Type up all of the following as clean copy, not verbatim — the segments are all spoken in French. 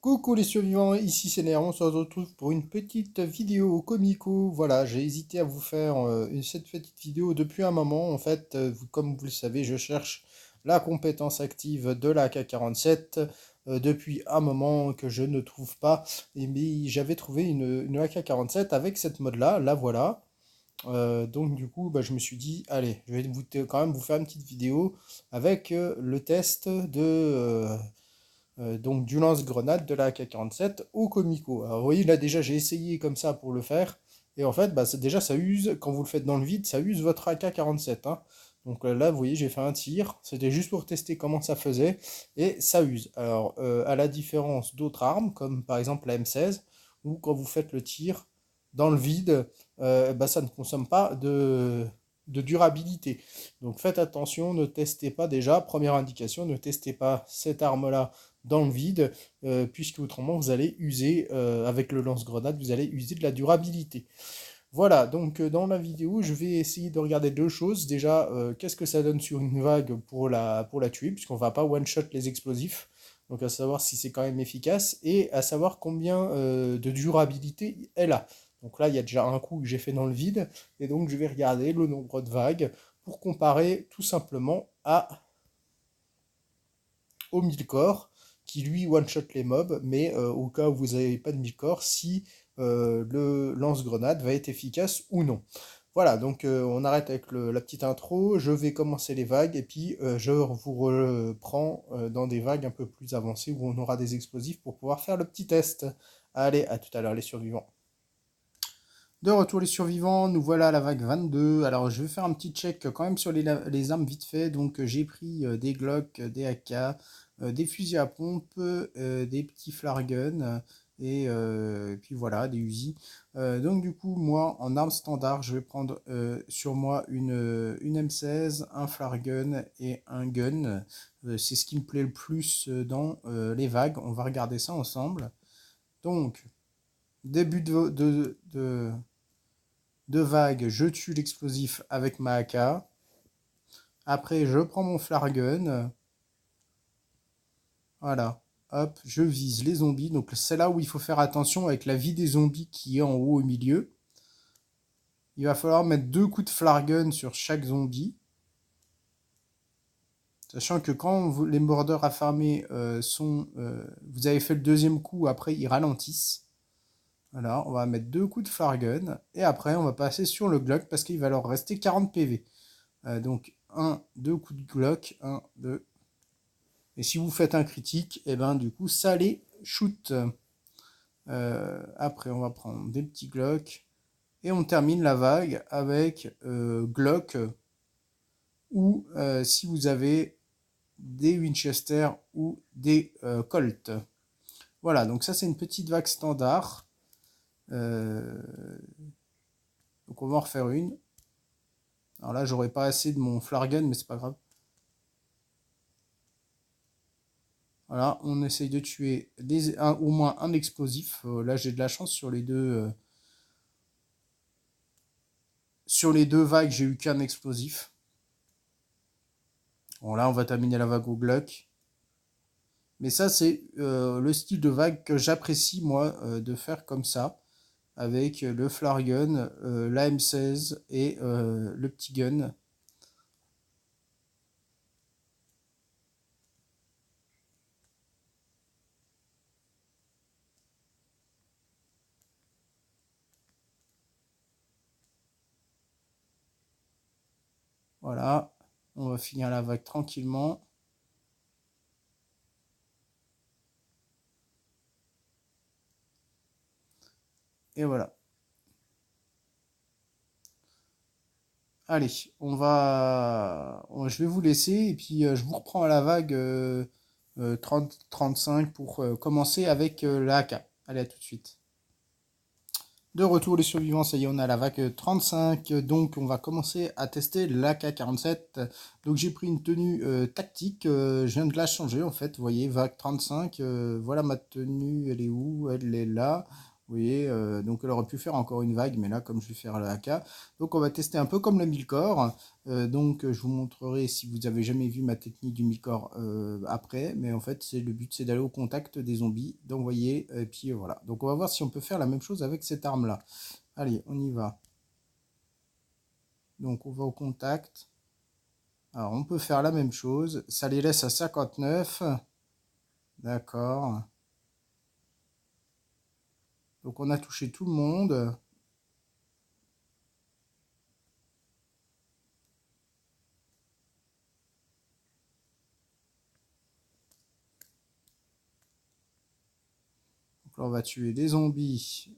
Coucou les survivants, ici c'est Néron, on se retrouve pour une petite vidéo comico. Voilà, j'ai hésité à vous faire cette petite vidéo depuis un moment. En fait, comme vous le savez, je cherche la compétence active de la AK-47 depuis un moment que je ne trouve pas. Et mais j'avais trouvé une AK-47 avec cette mode-là, la voilà. Donc du coup, bah, je me suis dit, allez, je vais quand même vous faire une petite vidéo avec le test donc du lance-grenade de la AK-47 au Comico. Alors vous voyez, là déjà j'ai essayé comme ça pour le faire, et en fait, bah, déjà ça use, quand vous le faites dans le vide, ça use votre AK-47. Hein. Donc là, vous voyez, j'ai fait un tir, c'était juste pour tester comment ça faisait, et ça use. Alors, à la différence d'autres armes, comme par exemple la M16, où quand vous faites le tir dans le vide, bah, ça ne consomme pas de durabilité. Donc faites attention, ne testez pas déjà, première indication, ne testez pas cette arme-là dans le vide, puisque autrement vous allez user, avec le lance-grenade, vous allez user de la durabilité. Voilà, donc dans la vidéo, je vais essayer de regarder deux choses. Déjà, qu'est-ce que ça donne sur une vague pour la tuer, puisqu'on va pas one-shot les explosifs. Donc à savoir si c'est quand même efficace, et à savoir combien de durabilité elle a. Donc là, il y a déjà un coup que j'ai fait dans le vide, et donc je vais regarder le nombre de vagues pour comparer tout simplement au 1000 corps, qui lui one-shot les mobs, mais au cas où vous n'avez pas de 1000 corps, si le lance-grenade va être efficace ou non. Voilà, donc on arrête avec la petite intro, je vais commencer les vagues, et puis je vous reprends dans des vagues un peu plus avancées, où on aura des explosifs pour pouvoir faire le petit test. Allez, à tout à l'heure les survivants. De retour les survivants, nous voilà à la vague 22. Alors je vais faire un petit check quand même sur les armes vite fait. Donc j'ai pris des Glock, des AK, des fusils à pompe, des petits flare guns et puis voilà, des Uzi. Donc du coup moi en arme standard je vais prendre sur moi une M16, un flare gun et un gun. C'est ce qui me plaît le plus dans les vagues. On va regarder ça ensemble. Donc début de vague, je tue l'explosif avec ma AK. Après, je prends mon flare gun. Voilà. Hop, je vise les zombies. Donc c'est là où il faut faire attention avec la vie des zombies qui est en haut au milieu. Il va falloir mettre 2 coups de flare gun sur chaque zombie. Sachant que quand les mordeurs affamés vous avez fait le deuxième coup, après ils ralentissent. Voilà, on va mettre 2 coups de flare gun. Et après, on va passer sur le Glock parce qu'il va leur rester 40 PV. Donc 2 coups de Glock, 1, 2. Et si vous faites un critique, et ben du coup ça les shoot. Après on va prendre des petits Glock. Et on termine la vague avec Glock ou si vous avez des Winchester ou des Colt. Voilà, donc ça c'est une petite vague standard. Euh, donc on va en refaire une. Alors là j'aurais pas assez de mon flare gun, mais c'est pas grave. Voilà, on essaye de tuer au moins un explosif. Là, j'ai de la chance sur les deux vagues, j'ai eu qu'un explosif. Bon, là, on va terminer la vague au Glock. Mais ça, c'est le style de vague que j'apprécie, moi, de faire comme ça. Avec le flare gun, la M16 et le petit gun. Voilà. On va finir la vague tranquillement. Et voilà. Allez, je vais vous laisser et puis je vous reprends à la vague 30-35 pour commencer avec la AK. Allez, à tout de suite. De retour les survivants, ça y est, on a la vague 35, donc on va commencer à tester l'AK-47. Donc j'ai pris une tenue tactique, je viens de la changer en fait, vous voyez, vague 35, voilà ma tenue, elle est où? Elle est là, vous voyez, donc elle aurait pu faire encore une vague, mais là comme je vais faire l'AK, donc on va tester un peu comme le mille-corps. Donc je vous montrerai si vous avez jamais vu ma technique du mille-corps après, mais en fait c'est le but, c'est d'aller au contact des zombies, d'envoyer, et puis voilà. Donc on va voir si on peut faire la même chose avec cette arme-là. Allez, on y va. Donc on va au contact. Alors on peut faire la même chose. Ça les laisse à 59. D'accord. Donc on a touché tout le monde. Donc là on va tuer des zombies.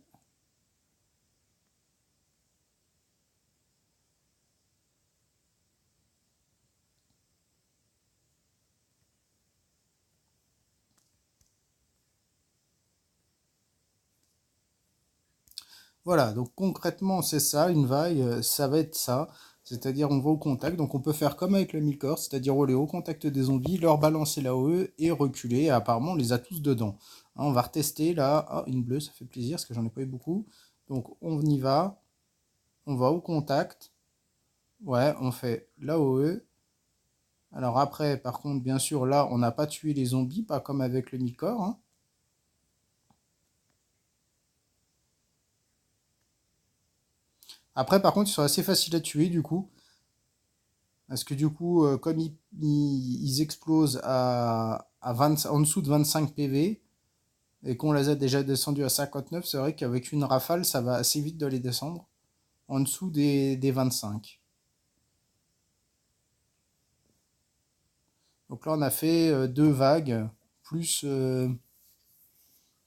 Voilà, donc concrètement c'est ça, une vague, ça va être ça. C'est-à-dire on va au contact, donc on peut faire comme avec le mille-corps, c'est-à-dire aller au contact des zombies, leur balancer la OE et reculer. Et apparemment on les a tous dedans. Hein, on va retester là. Ah, une bleue, ça fait plaisir parce que j'en ai pas eu beaucoup. Donc on y va, on va au contact. Ouais, on fait la OE. Alors après, par contre, bien sûr, là, on n'a pas tué les zombies, pas comme avec le mille-corps. Hein. Après, par contre, ils sont assez faciles à tuer du coup. Parce que du coup, comme ils explosent à 20, en dessous de 25 PV et qu'on les a déjà descendus à 59, c'est vrai qu'avec une rafale, ça va assez vite de les descendre en dessous des 25. Donc là, on a fait deux vagues, plus,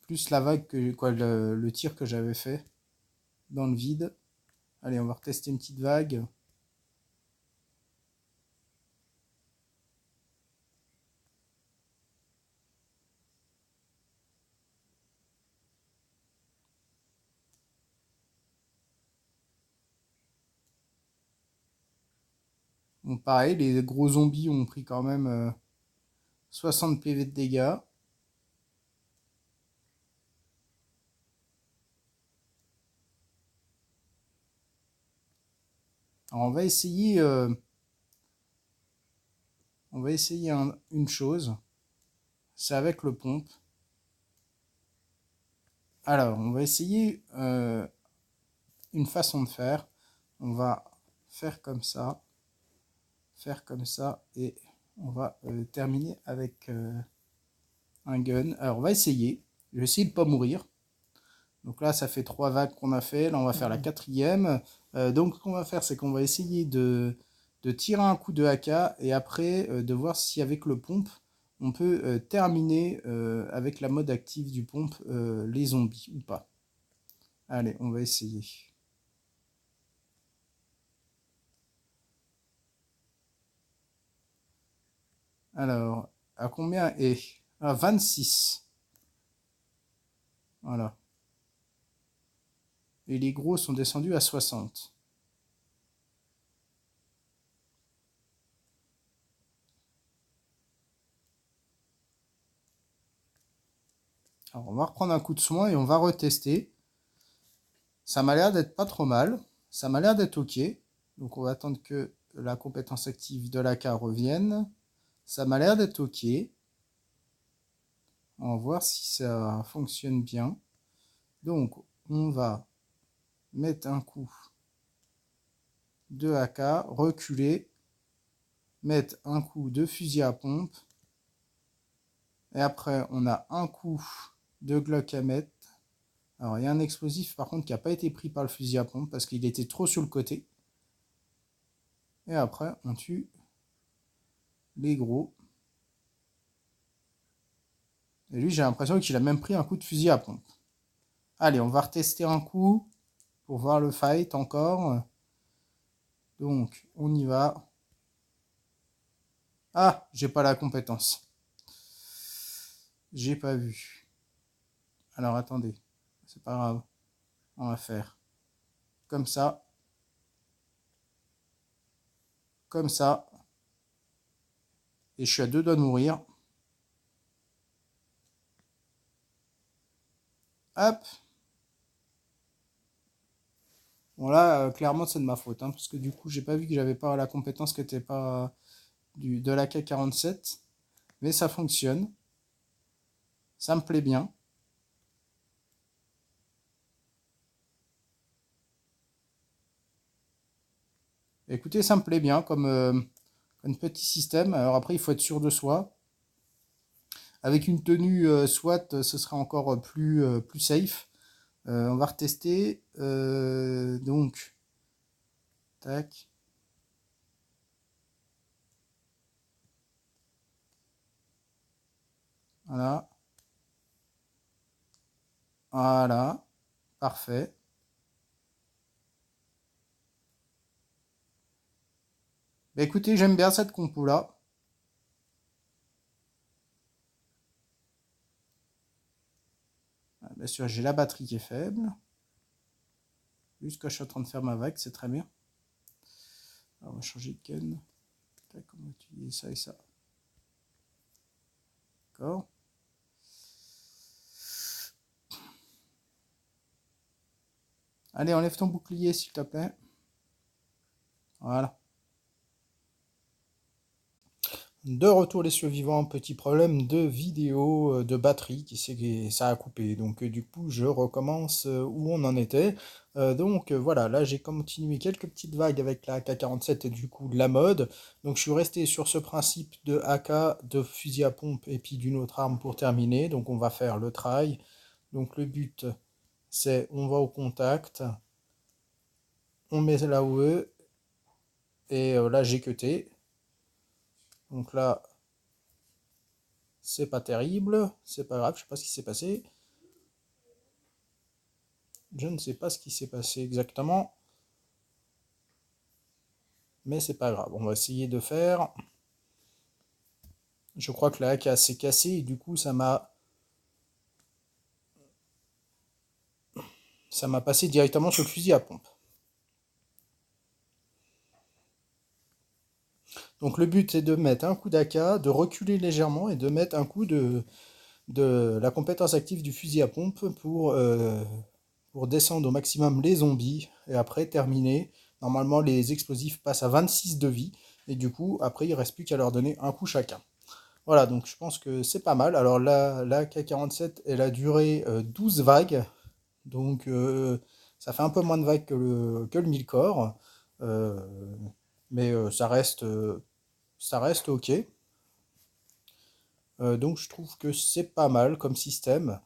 plus la vague que, quoi, le tir que j'avais fait dans le vide. Allez, on va retester une petite vague. Bon, pareil, les gros zombies ont pris quand même 60 PV de dégâts. Alors on va essayer une chose, c'est avec le pompe. Alors, on va essayer une façon de faire. On va faire comme ça, et on va terminer avec un gun. Alors, on va essayer. Je vais essayer de ne pas mourir. Donc là, ça fait trois vagues qu'on a fait. Là, on va faire la quatrième. Donc, ce qu'on va faire, c'est qu'on va essayer de tirer un coup de AK et après de voir si avec le pompe, on peut terminer avec la mode active du pompe les zombies ou pas. Allez, on va essayer. Alors, à combien est? À 26. Voilà. Et les gros sont descendus à 60. Alors, on va reprendre un coup de soin et on va retester. Ça m'a l'air d'être pas trop mal. Ça m'a l'air d'être OK. Donc, on va attendre que la compétence active de l'AK revienne. Ça m'a l'air d'être OK. On va voir si ça fonctionne bien. Donc, on va mettre un coup de AK, reculer, mettre un coup de fusil à pompe. Et après, on a un coup de Glock à mettre. Alors, il y a un explosif par contre qui n'a pas été pris par le fusil à pompe parce qu'il était trop sur le côté. Et après, on tue les gros. Et lui, j'ai l'impression qu'il a même pris un coup de fusil à pompe. Allez, on va retester un coup pour voir le fight encore. Donc, on y va. Ah, j'ai pas la compétence. J'ai pas vu. Alors, attendez. C'est pas grave. On va faire comme ça, comme ça. Et je suis à deux doigts de mourir. Hop. Bon là, clairement, c'est de ma faute, hein, parce que du coup, j'ai pas vu que j'avais pas la compétence qui était pas de la K47. Mais ça fonctionne. Ça me plaît bien. Écoutez, ça me plaît bien comme petit système. Alors après, il faut être sûr de soi. Avec une tenue SWAT, ce sera encore plus safe. On va retester. Donc, tac. Voilà. Voilà. Parfait. Bah, écoutez, j'aime bien cette compo-là. Bien sûr, j'ai la batterie qui est faible. Juste quand je suis en train de faire ma vague, c'est très bien. Alors, on va changer de gun. Tac, on va utiliser ça et ça. D'accord. Allez, enlève ton bouclier, s'il te plaît. Voilà. De retour les survivants, petit problème de vidéo, de batterie ça a coupé. Donc du coup je recommence où on en était. Donc voilà, là j'ai continué quelques petites vagues avec la AK-47 et du coup de la mode. Donc je suis resté sur ce principe de AK, de fusil à pompe et puis d'une autre arme pour terminer. Donc on va faire le try. Donc le but c'est on va au contact, on met la OE et là j'ai cuté. Donc là c'est pas terrible, c'est pas grave, je sais pas ce qui s'est passé. Je ne sais pas ce qui s'est passé exactement, mais c'est pas grave. On va essayer de faire. Je crois que la hack s'est cassée et du coup ça m'a passé directement sur le fusil à pompe. Donc le but est de mettre un coup d'AK, de reculer légèrement et de mettre un coup de la compétence active du fusil à pompe pour descendre au maximum les zombies et après terminer. Normalement les explosifs passent à 26 de vie et du coup après il ne reste plus qu'à leur donner un coup chacun. Voilà, donc je pense que c'est pas mal. Alors là, la K47, elle a duré 12 vagues, donc ça fait un peu moins de vagues que le 1000 corps, euh, mais ça reste ok. Donc je trouve que c'est pas mal comme système.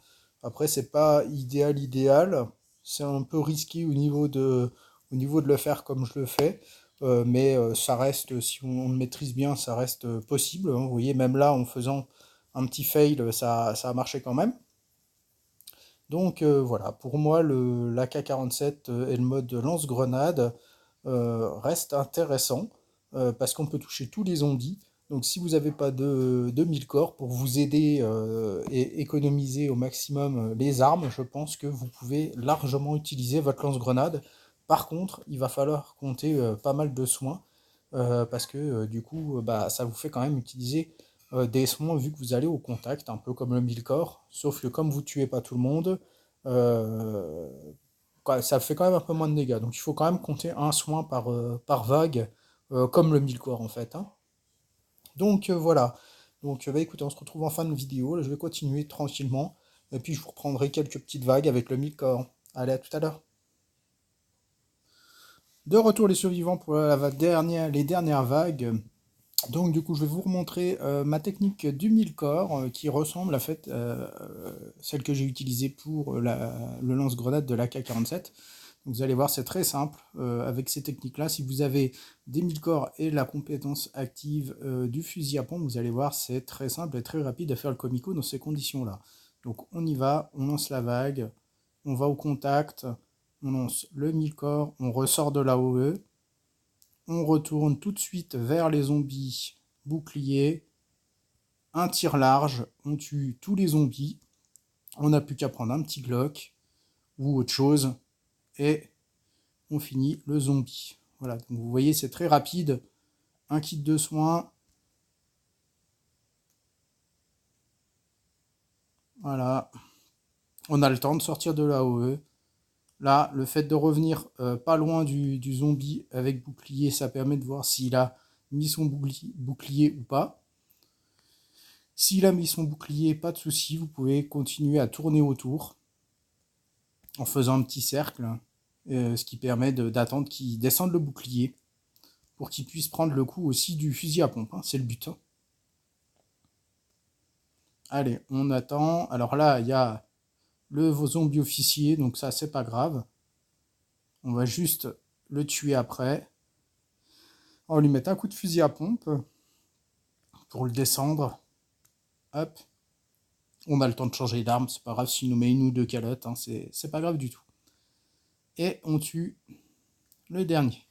Après, c'est pas idéal, c'est un peu risqué au niveau de le faire comme je le fais. Mais ça reste, si on le maîtrise bien, ça reste possible, hein. Vous voyez, même là, en faisant un petit fail, ça a marché quand même. Donc voilà, pour moi, l'AK-47 et le mode lance-grenade reste intéressant parce qu'on peut toucher tous les zombies. Donc si vous n'avez pas de 1000 corps pour vous aider et économiser au maximum les armes, je pense que vous pouvez largement utiliser votre lance-grenade. Par contre, il va falloir compter pas mal de soins parce que du coup, bah, ça vous fait quand même utiliser des soins vu que vous allez au contact, un peu comme le 1000 corps, sauf que comme vous tuez pas tout le monde, euh, ça fait quand même un peu moins de dégâts. Donc il faut quand même compter un soin par vague, comme le 1000 corps en fait, hein. Donc voilà. Donc bah, écoutez, on se retrouve en fin de vidéo. Là, je vais continuer tranquillement. Et puis je vous reprendrai quelques petites vagues avec le 1000 corps. Allez, à tout à l'heure. De retour les survivants pour les dernières vagues. Donc du coup, je vais vous remontrer ma technique du 1000 corps qui ressemble à fait celle que j'ai utilisée pour le lance-grenade de l'AK-47. Donc, vous allez voir, c'est très simple avec ces techniques-là. Si vous avez des 1000 corps et la compétence active du fusil à pompe, vous allez voir, c'est très simple et très rapide à faire le comico dans ces conditions-là. Donc on y va, on lance la vague, on va au contact, on lance le 1000 corps, on ressort de la OE, on retourne tout de suite vers les zombies, bouclier, un tir large, on tue tous les zombies, on n'a plus qu'à prendre un petit Glock ou autre chose, et on finit le zombie. Voilà, donc vous voyez, c'est très rapide. Un kit de soins. Voilà. On a le temps de sortir de l'AOE. Là, le fait de revenir pas loin du zombie avec bouclier, ça permet de voir s'il a mis son bouclier ou pas. S'il a mis son bouclier, pas de souci, vous pouvez continuer à tourner autour en faisant un petit cercle, ce qui permet d'attendre qu'il descende le bouclier pour qu'il puisse prendre le coup aussi du fusil à pompe, hein, c'est le but. Hein. Allez, on attend. Alors là, il y a le zombie officier, donc ça, c'est pas grave. On va juste le tuer après. On va lui mettre un coup de fusil à pompe pour le descendre. Hop. On a le temps de changer d'arme, c'est pas grave s'il nous met une ou deux calottes, hein, c'est pas grave du tout. Et on tue le dernier.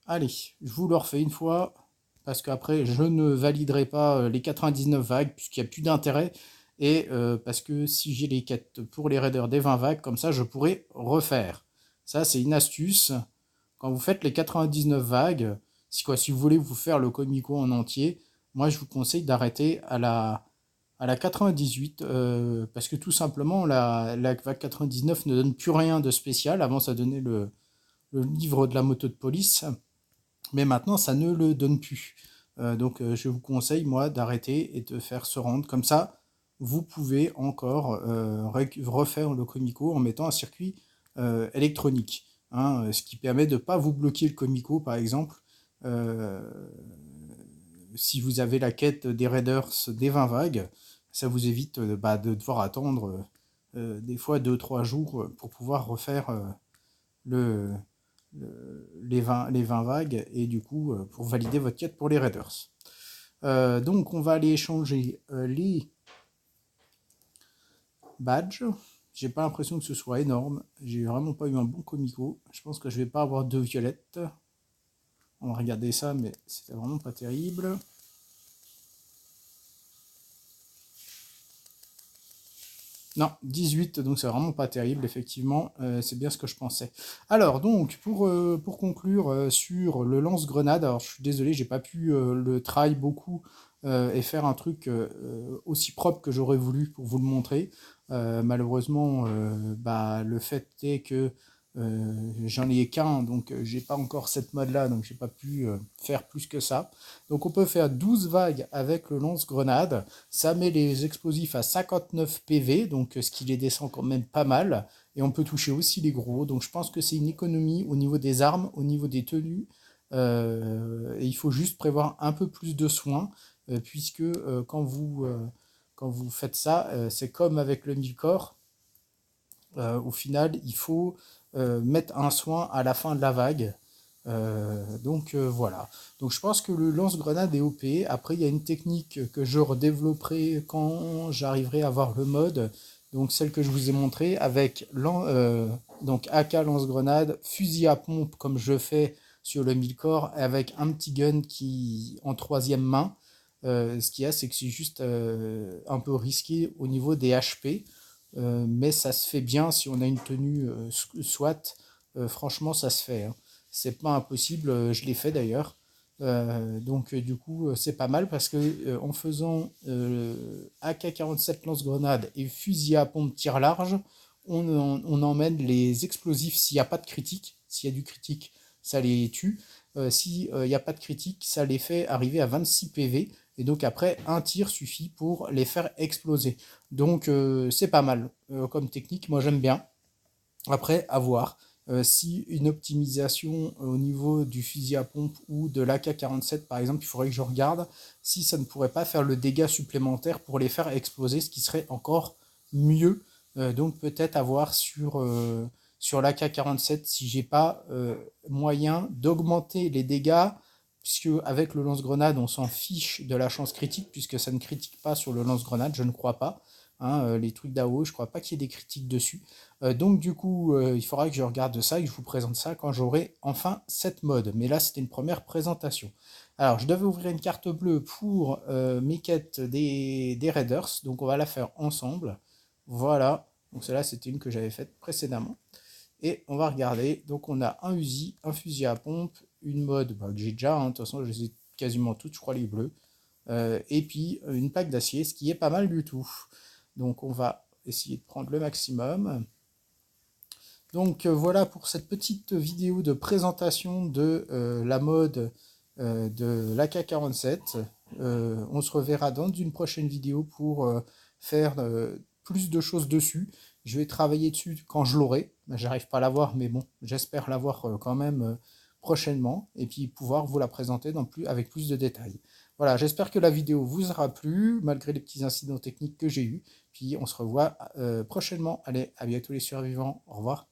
Allez, je vous le refais une fois, parce qu'après je ne validerai pas les 99 vagues, puisqu'il n'y a plus d'intérêt, et parce que si j'ai les quêtes pour les raiders des 20 vagues, comme ça je pourrai refaire. Ça c'est une astuce, quand vous faites les 99 vagues, si vous voulez vous faire le Comico en entier, moi je vous conseille d'arrêter à la 98, parce que tout simplement, la vague 99 ne donne plus rien de spécial. Avant, ça donnait le livre de la moto de police, mais maintenant, ça ne le donne plus. Donc, je vous conseille, moi, d'arrêter et de faire se rendre. Comme ça, vous pouvez encore refaire le Comico en mettant un circuit électronique. Hein, ce qui permet de ne pas vous bloquer le Comico, par exemple. Euh, Si vous avez la quête des raiders des 20 vagues, ça vous évite de devoir attendre des fois 2-3 jours pour pouvoir refaire le, les 20 vagues et du coup pour valider votre quête pour les raiders. Donc on va aller échanger les badges. J'ai pas l'impression que ce soit énorme. J'ai vraiment pas eu un bon comico. Je pense que je vais pas avoir deux violettes. On va regarder ça, mais c'était vraiment pas terrible. Non, 18, donc c'est vraiment pas terrible, effectivement, c'est bien ce que je pensais. Alors, donc, pour conclure sur le lance-grenade, alors je suis désolé, j'ai pas pu le try beaucoup et faire un truc aussi propre que j'aurais voulu pour vous le montrer. Malheureusement, le fait est que j'en ai qu'un, donc j'ai pas encore cette mode-là, donc j'ai pas pu faire plus que ça. Donc on peut faire 12 vagues avec le lance-grenade. Ça met les explosifs à 59 PV, donc ce qui les descend quand même pas mal. Et on peut toucher aussi les gros. Donc je pense que c'est une économie au niveau des armes, au niveau des tenues. Et il faut juste prévoir un peu plus de soins, puisque quand vous faites ça, c'est comme avec le mille-corps. Au final, il faut mettre un soin à la fin de la vague. Voilà. Donc je pense que le lance-grenade est OP. Après, il y a une technique que je redévelopperai quand j'arriverai à avoir le mode. Donc celle que je vous ai montrée avec donc AK lance-grenade, fusil à pompe comme je fais sur le mille-corps, avec un petit gun qui en troisième main. Ce qu'il y a, c'est que c'est juste un peu risqué au niveau des HP. Mais ça se fait bien si on a une tenue SWAT. Franchement, ça se fait. Hein. C'est pas impossible, je l'ai fait d'ailleurs. Du coup, c'est pas mal parce que en faisant AK-47 lance-grenade et fusil à pompe tir large, on emmène les explosifs s'il n'y a pas de critique. S'il y a du critique, ça les tue. S'il n'y a pas de critique, ça les fait arriver à 26 PV. Et donc après, un tir suffit pour les faire exploser. Donc c'est pas mal comme technique, moi j'aime bien. Après, à voir. Si une optimisation au niveau du fusil à pompe ou de l'AK-47 par exemple, il faudrait que je regarde si ça ne pourrait pas faire le dégât supplémentaire pour les faire exploser, ce qui serait encore mieux. Donc peut-être à voir sur l'AK-47 si j'ai pas moyen d'augmenter les dégâts, puisque avec le lance-grenade on s'en fiche de la chance critique, puisque ça ne critique pas sur le lance-grenade, je ne crois pas. Hein, les trucs d'AO, je crois pas qu'il y ait des critiques dessus. Il faudra que je regarde ça et que je vous présente ça quand j'aurai enfin cette mode. Mais là, c'était une première présentation. Alors, je devais ouvrir une carte bleue pour mes quêtes des Raiders. Donc, on va la faire ensemble. Voilà. Donc, celle-là, c'était une que j'avais faite précédemment. Et on va regarder, donc on a un Uzi, un fusil à pompe, une mode que j'ai déjà, hein, de toute façon je les ai quasiment toutes, je crois les bleus, et puis une plaque d'acier, ce qui est pas mal du tout. Donc on va essayer de prendre le maximum. Donc voilà pour cette petite vidéo de présentation de la mode de l'AK-47. On se reverra dans une prochaine vidéo pour faire plus de choses dessus. Je vais travailler dessus quand je l'aurai. J'arrive pas à l'avoir, mais bon, j'espère l'avoir quand même prochainement et puis pouvoir vous la présenter avec plus de détails. Voilà, j'espère que la vidéo vous aura plu, malgré les petits incidents techniques que j'ai eus. Puis on se revoit prochainement. Allez, à bientôt les survivants. Au revoir.